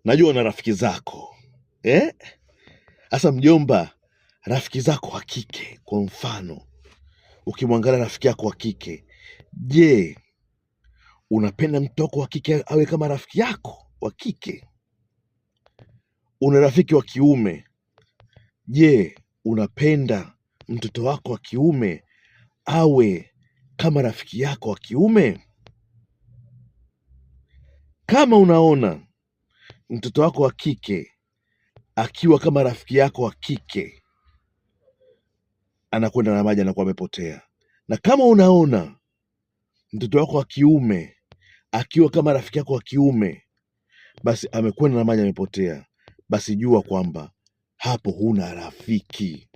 Najua na rafiki zako Sasa mjomba, rafiki zako wa kike, kwa mfano, ukimwangalia rafiki yako wa kike, je, unapenda mtoto wako wa kike awe kama rafiki yako wa kike? Una rafiki wa kiume, je, unapenda mtoto wako wa kiume awe kama rafiki yako wa kiume? Kama unaona mtoto wako wa kike akiwa kama rafiki yako wa kike, anakwenda na maji, anakuwa amepotea. Na kama unaona mtoto wako wa kiume akiwa kama rafiki yako wa kiume, basi amekwenda na maji, amepotea, basi jua kwamba hapo huna rafiki.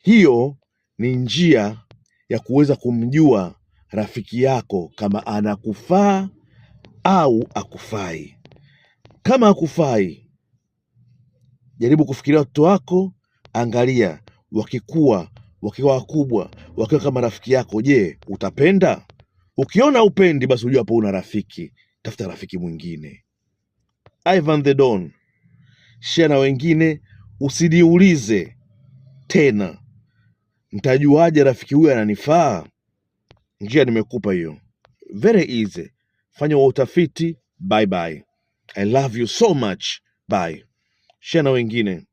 Hiyo ni njia ya kuweza kumjua rafiki yako kama anakufaa au akufai. Kama akufai, jaribu kufikiria watoto wako, angalia wakikua, wakiwa wakubwa, wakiwa kama rafiki yako, je, utapenda? Ukiona upendi, basi ujua hapo una rafiki, tafuta rafiki mwingine. Ivan the Don, share na wengine. Usiniulize tena mtajuaje rafiki huyu ananifaa. Njia nimekupa hiyo, very easy. Fanya wa utafiti. Bye bye. I love you so much. Bye. Share na wengine.